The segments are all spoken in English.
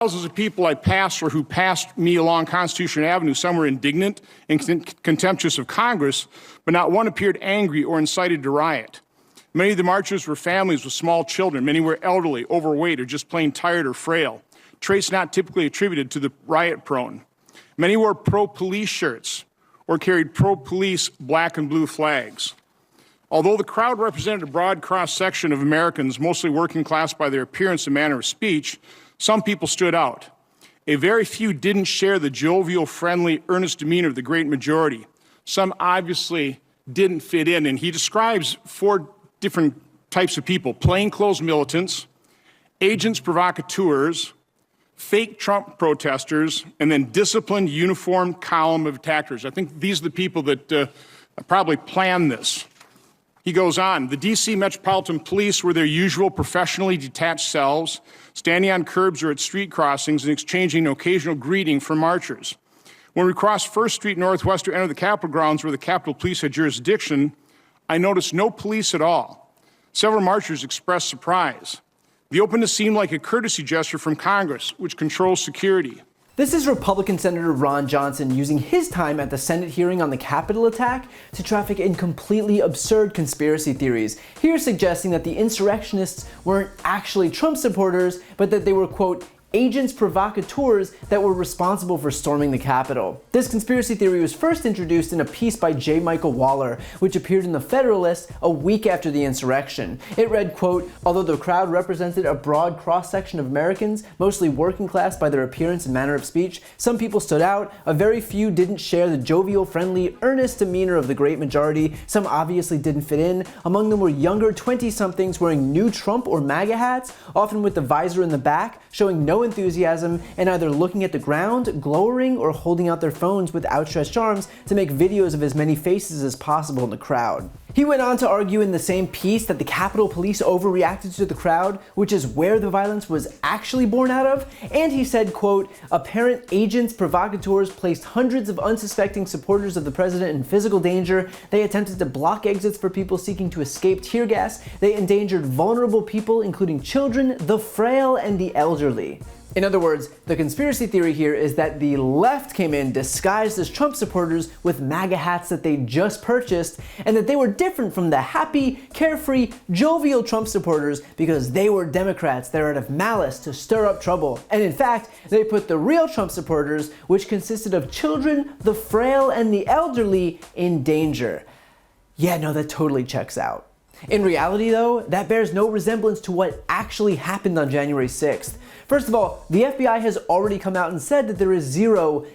Thousands of people I passed or who passed me along Constitution Avenue, some were indignant and contemptuous of Congress, but not one appeared angry or incited to riot. Many of the marchers were families with small children. Many were elderly, overweight, or just plain tired or frail, traits not typically attributed to the riot-prone. Many wore pro-police shirts or carried pro-police black and blue flags. Although the crowd represented a broad cross-section of Americans, mostly working class by their appearance and manner of speech, some people stood out. A very few didn't share the jovial, friendly, earnest demeanor of the great majority. Some obviously didn't fit in, and he describes 4 different types of people: plainclothes militants, agents provocateurs, fake Trump protesters, and then disciplined, uniformed column of attackers. I think these are the people that probably planned this. He goes on, the D.C. Metropolitan Police were their usual professionally detached selves, standing on curbs or at street crossings and exchanging an occasional greeting from marchers. When we crossed 1st Street Northwest to enter the Capitol grounds where the Capitol Police had jurisdiction, I noticed no police at all. Several marchers expressed surprise. The openness seemed like a courtesy gesture from Congress, which controls security. This is Republican Senator Ron Johnson using his time at the Senate hearing on the Capitol attack to traffic in completely absurd conspiracy theories. Here suggesting that the insurrectionists weren't actually Trump supporters, but that they were, quote, agents provocateurs that were responsible for storming the Capitol. This conspiracy theory was first introduced in a piece by J. Michael Waller, which appeared in the Federalist a week after the insurrection. It read, quote, although the crowd represented a broad cross-section of Americans, mostly working class by their appearance and manner of speech, some people stood out, a very few didn't share the jovial, friendly, earnest demeanor of the great majority, some obviously didn't fit in, among them were younger 20-somethings wearing new Trump or MAGA hats, often with the visor in the back, showing no enthusiasm and either looking at the ground, glowering, or holding out their phones with outstretched arms to make videos of as many faces as possible in the crowd. He went on to argue in the same piece that the Capitol Police overreacted to the crowd, which is where the violence was actually born out of, and he said, quote, apparent agents provocateurs placed hundreds of unsuspecting supporters of the president in physical danger, they attempted to block exits for people seeking to escape tear gas, they endangered vulnerable people including children, the frail, and the elderly. In other words, the conspiracy theory here is that the left came in disguised as Trump supporters with MAGA hats that they just purchased, and that they were different from the happy, carefree, jovial Trump supporters because they were Democrats that are out of malice to stir up trouble. And in fact, they put the real Trump supporters, which consisted of children, the frail, and the elderly, in danger. Yeah, no, that totally checks out. In reality, though, that bears no resemblance to what actually happened on January 6th. First of all, the FBI has already come out and said that there is zero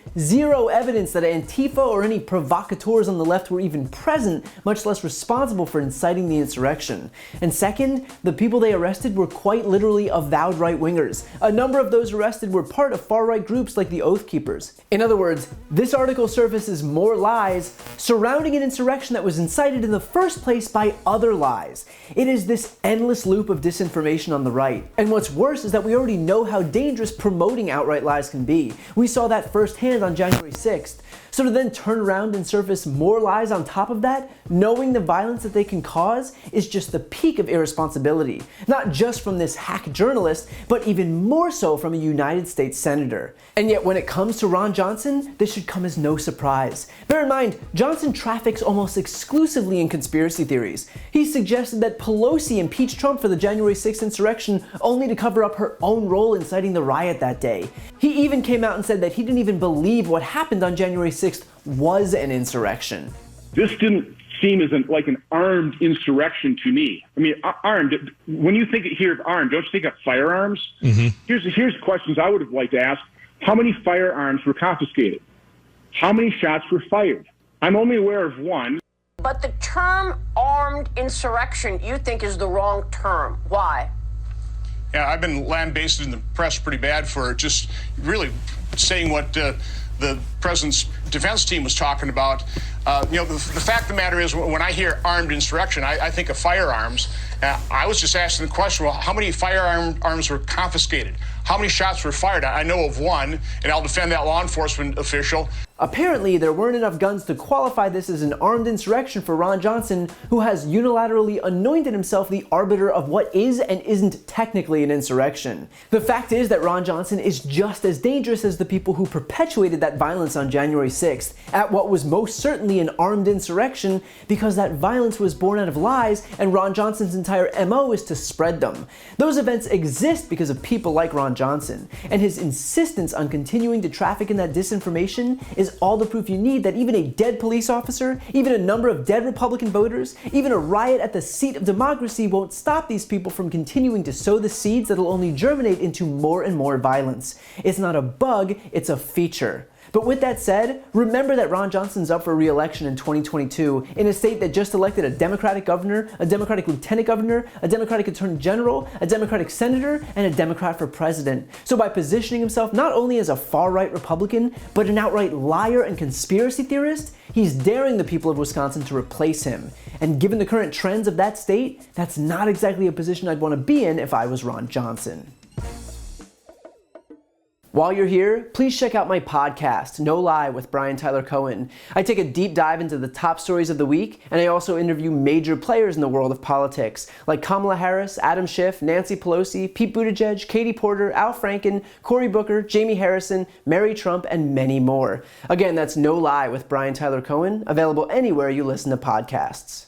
evidence that Antifa or any provocateurs on the left were even present, much less responsible for inciting the insurrection. And second, the people they arrested were quite literally avowed right-wingers. A number of those arrested were part of far-right groups like the Oath Keepers. In other words, this article surfaces more lies surrounding an insurrection that was incited in the first place by other lies. It is this endless loop of disinformation on the right. And what's worse is that we already know how dangerous promoting outright lies can be. We saw that firsthand on January 6th. So to then turn around and surface more lies on top of that, knowing the violence that they can cause, is just the peak of irresponsibility. Not just from this hack journalist, but even more so from a United States senator. And yet when it comes to Ron Johnson, this should come as no surprise. Bear in mind, Johnson traffics almost exclusively in conspiracy theories. He suggested that Pelosi impeached Trump for the January 6th insurrection only to cover up her own role in inciting the riot that day. He even came out and said that he didn't even believe what happened on January 6th was an insurrection. This didn't seem as like an armed insurrection to me. I mean, armed, when you hear of armed, don't you think of firearms? Mm-hmm. Here's questions I would have liked to ask. How many firearms were confiscated? How many shots were fired? I'm only aware of one. But the term armed insurrection you think is the wrong term. Why? Yeah, I've been lambasted in the press pretty bad for just really saying what the president's defense team was talking about. The fact of the matter is, when I hear armed insurrection, I think of firearms. I was just asking the question, well, how many firearms were confiscated? How many shots were fired? I know of one, and I'll defend that law enforcement official. Apparently, there weren't enough guns to qualify this as an armed insurrection for Ron Johnson, who has unilaterally anointed himself the arbiter of what is and isn't technically an insurrection. The fact is that Ron Johnson is just as dangerous as the people who perpetuated that violence on January 6th, at what was most certainly an armed insurrection, because that violence was born out of lies, and Ron Johnson's entire MO is to spread them. Those events exist because of people like Ron Johnson, and his insistence on continuing to traffic in that disinformation is all the proof you need that even a dead police officer, even a number of dead Republican voters, even a riot at the seat of democracy won't stop these people from continuing to sow the seeds that'll only germinate into more and more violence. It's not a bug, it's a feature. But with that said, remember that Ron Johnson's up for re-election in 2022 in a state that just elected a Democratic governor, a Democratic lieutenant governor, a Democratic attorney general, a Democratic senator, and a Democrat for president. So by positioning himself not only as a far-right Republican, but an outright liar and conspiracy theorist, he's daring the people of Wisconsin to replace him. And given the current trends of that state, that's not exactly a position I'd want to be in if I was Ron Johnson. While you're here, please check out my podcast, No Lie with Brian Tyler Cohen. I take a deep dive into the top stories of the week, and I also interview major players in the world of politics, like Kamala Harris, Adam Schiff, Nancy Pelosi, Pete Buttigieg, Katie Porter, Al Franken, Cory Booker, Jamie Harrison, Mary Trump, and many more. Again, that's No Lie with Brian Tyler Cohen, available anywhere you listen to podcasts.